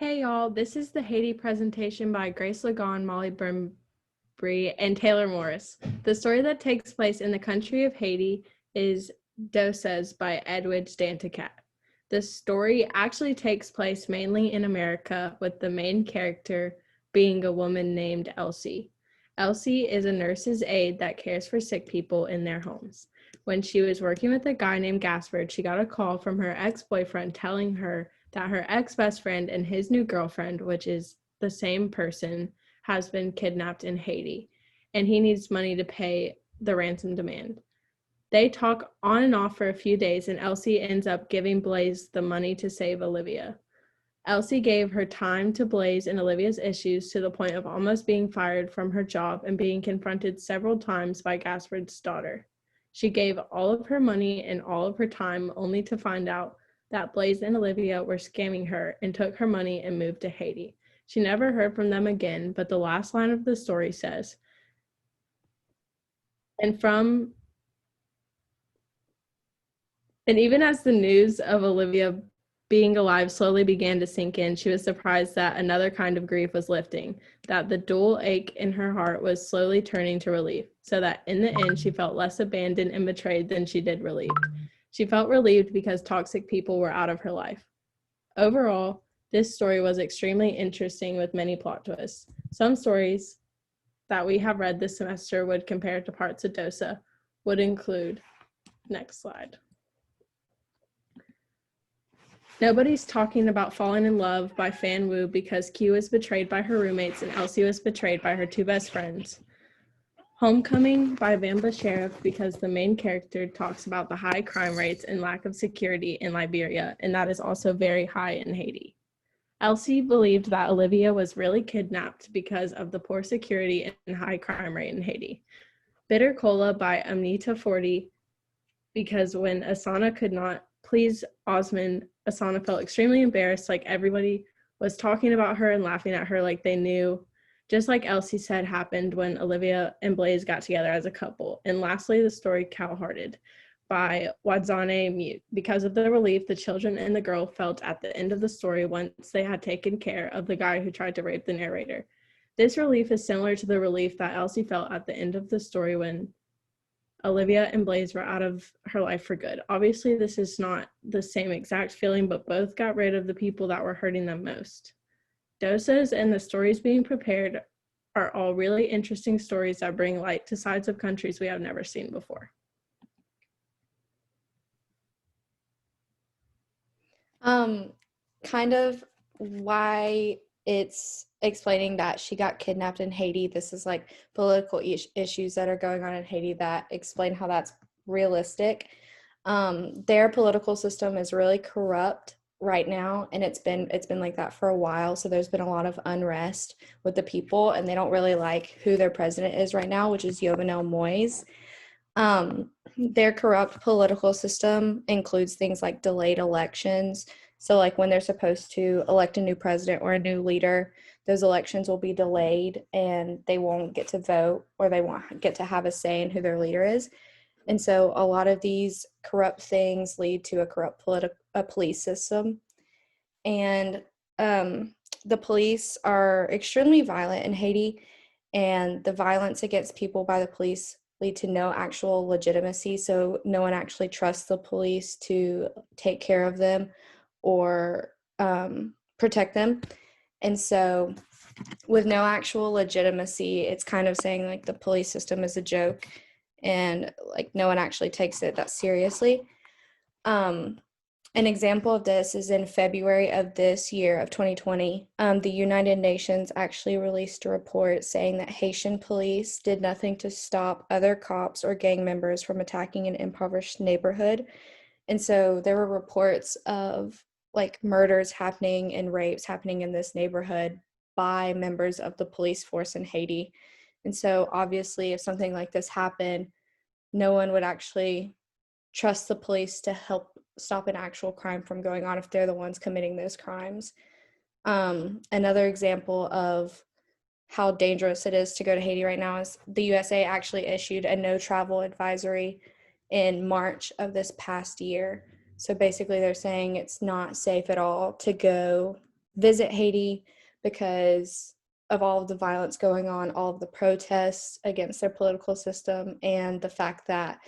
Hey y'all, this is the Haiti presentation by Grace Lagon, Molly Burnbury, and Taylor Morris. The story that takes place in the country of Haiti is Doses by Edwidge Danticat. The story actually takes place mainly in America, with the main character being a woman named Elsie. Elsie is a nurse's aide that cares for sick people in their homes. When she was working with a guy named Gaspard, she got a call from her ex-boyfriend telling her that her ex-best friend and his new girlfriend, which is the same person, has been kidnapped in Haiti, and he needs money to pay the ransom demand. They talk on and off for a few days, and Elsie ends up giving Blaze the money to save Olivia. Elsie gave her time to Blaze and Olivia's issues to the point of almost being fired from her job and being confronted several times by Gaspard's daughter. She gave all of her money and all of her time only to find out that Blaze and Olivia were scamming her and took her money and moved to Haiti. She never heard from them again, but the last line of the story says, and even as the news of Olivia being alive slowly began to sink in, she was surprised that another kind of grief was lifting, that the dual ache in her heart was slowly turning to relief, so that in the end she felt less abandoned and betrayed than she did relieved. She felt relieved because toxic people were out of her life. Overall, this story was extremely interesting with many plot twists. Some stories that we have read this semester would compare to parts of Dosa would include, next slide. Nobody's Talking About Falling in Love by Fan Wu because Q was betrayed by her roommates and Elsie was betrayed by her two best friends. Homecoming by Vamba Sheriff because the main character talks about the high crime rates and lack of security in Liberia, and that is also very high in Haiti. Elsie believed that Olivia was really kidnapped because of the poor security and high crime rate in Haiti. Bitter Cola by Amnita 40 because when Asana could not please Osmond, Asana felt extremely embarrassed, like everybody was talking about her and laughing at her like they knew, just like Elsie said happened when Olivia and Blaze got together as a couple. And lastly, the story Cowhearted by Wadzane Mute, because of the relief the children and the girl felt at the end of the story once they had taken care of the guy who tried to rape the narrator. This relief is similar to the relief that Elsie felt at the end of the story when Olivia and Blaze were out of her life for good. Obviously, this is not the same exact feeling, but both got rid of the people that were hurting them most. Doses and the stories being prepared are all really interesting stories that bring light to sides of countries we have never seen before. Kind of why it's explaining that she got kidnapped in Haiti. This is like political issues that are going on in Haiti that explain how that's realistic. Their political system is really corrupt right now, and it's been like that for a while. So there's been a lot of unrest with the people, and they don't really like who their president is right now, which is Jovenel Moise. Their corrupt political system includes things like delayed elections. So like when they're supposed to elect a new president or a new leader, those elections will be delayed and they won't get to vote, or they won't get to have a say in who their leader is. And so a lot of these corrupt things lead to a corrupt police system. And the police are extremely violent in Haiti, and the violence against people by the police lead to no actual legitimacy. So no one actually trusts the police to take care of them or protect them. And so with no actual legitimacy, it's kind of saying like the police system is a joke, and like no one actually takes it that seriously. An example of this is in February of this year of 2020, the United Nations actually released a report saying that Haitian police did nothing to stop other cops or gang members from attacking an impoverished neighborhood. And so there were reports of like murders happening and rapes happening in this neighborhood by members of the police force in Haiti. And so obviously if something like this happened, no one would actually trust the police to help stop an actual crime from going on if they're the ones committing those crimes. Another example of how dangerous it is to go to Haiti right now is the USA actually issued a no travel advisory in March of this past year. So basically they're saying it's not safe at all to go visit Haiti because of all of the violence going on, all of the protests against their political system, and the fact that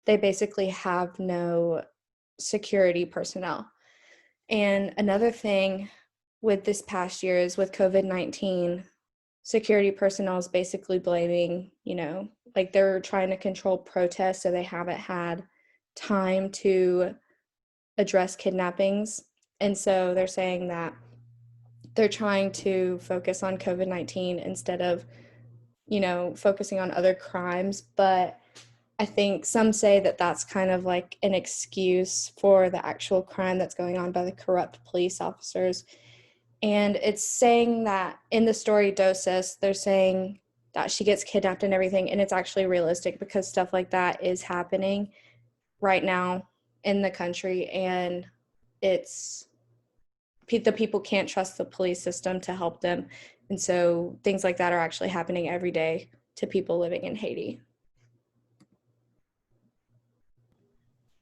they basically have no security personnel. And another thing with this past year is with COVID-19, security personnel is basically blaming, like they're trying to control protests, so they haven't had time to address kidnappings. And so they're saying that they're trying to focus on COVID-19 instead of, focusing on other crimes. But I think some say that that's kind of like an excuse for the actual crime that's going on by the corrupt police officers. And it's saying that in the story Dosis, they're saying that she gets kidnapped and everything, and it's actually realistic because stuff like that is happening right now in the country, and it's the people can't trust the police system to help them. And so things like that are actually happening every day to people living in Haiti.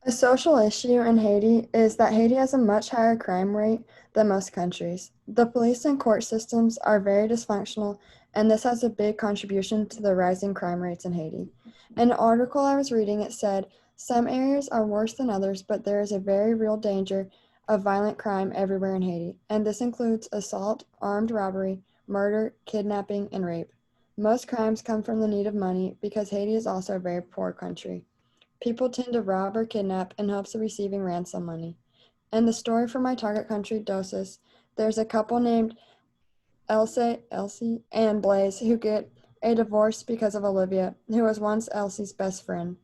A social issue in Haiti is that Haiti has a much higher crime rate than most countries. The police and court systems are very dysfunctional, and this has a big contribution to the rising crime rates in Haiti. In an article I was reading, it said, some areas are worse than others, but there is a very real danger of violent crime everywhere in Haiti, and this includes assault, armed robbery, murder, kidnapping, and rape. Most crimes come from the need of money because Haiti is also a very poor country. People tend to rob or kidnap in hopes of receiving ransom money. In the story from my target country, Dosis, there's a couple named Elsie, and Blaze who get a divorce because of Olivia, who was once Elsie's best friend.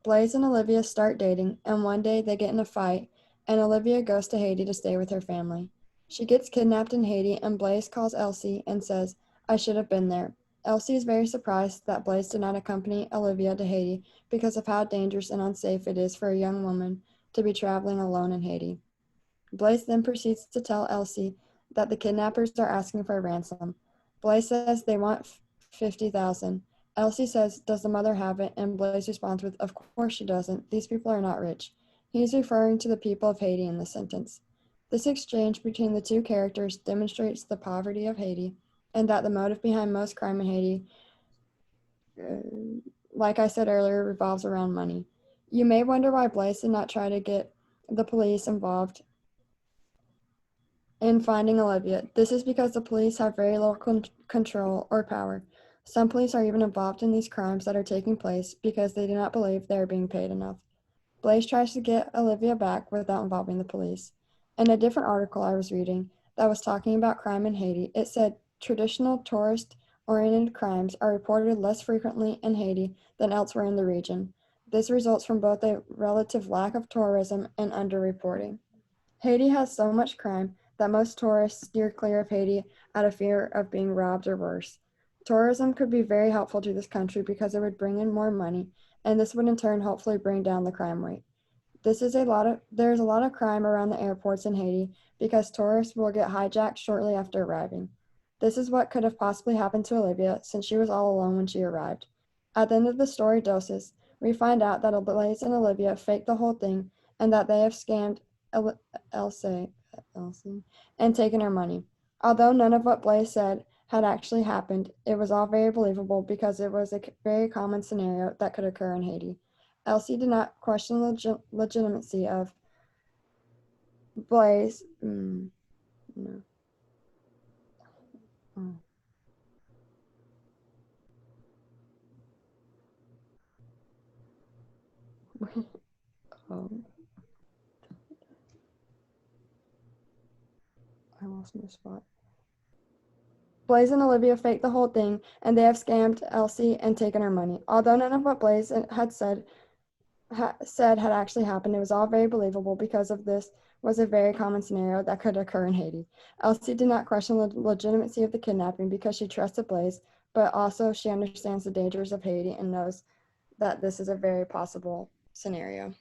Blaze and Olivia start dating, and one day they get in a fight, and Olivia goes to Haiti to stay with her family. She gets kidnapped in Haiti, and Blaze calls Elsie and says, I should have been there. Elsie is very surprised that Blaze did not accompany Olivia to Haiti because of how dangerous and unsafe it is for a young woman to be traveling alone in Haiti. Blaze then proceeds to tell Elsie that the kidnappers are asking for a ransom. Blaze says they want 50,000. Elsie says, does the mother have it? And Blaze responds with, of course she doesn't. These people are not rich. He's referring to the people of Haiti in this sentence. This exchange between the two characters demonstrates the poverty of Haiti and that the motive behind most crime in Haiti, like I said earlier, revolves around money. You may wonder why Blaze did not try to get the police involved in finding Olivia. This is because the police have very little control or power. Some police are even involved in these crimes that are taking place because they do not believe they are being paid enough. Blaze tries to get Olivia back without involving the police. In a different article I was reading that was talking about crime in Haiti, it said traditional tourist-oriented crimes are reported less frequently in Haiti than elsewhere in the region. This results from both a relative lack of tourism and underreporting. Haiti has so much crime that most tourists steer clear of Haiti out of fear of being robbed or worse. Tourism could be very helpful to this country because it would bring in more money, and this would in turn hopefully bring down the crime rate. There's a lot of crime around the airports in Haiti because tourists will get hijacked shortly after arriving. This is what could have possibly happened to Olivia since she was all alone when she arrived. At the end of the story Doses, we find out that Blaze and Olivia faked the whole thing and that they have scammed Elsie and taken her money. Although none of what Blaze said had actually happened, it was all very believable because it was a very common scenario that could occur in Haiti. Elsie did not question the legitimacy of Blaze. No. Oh. Oh. I lost my spot. Blaze and Olivia faked the whole thing, and they have scammed Elsie and taken her money. Although none of what Blaze had said had actually happened, it was all very believable because of this was a very common scenario that could occur in Haiti. Elsie did not question the legitimacy of the kidnapping because she trusted Blaze, but also she understands the dangers of Haiti and knows that this is a very possible scenario.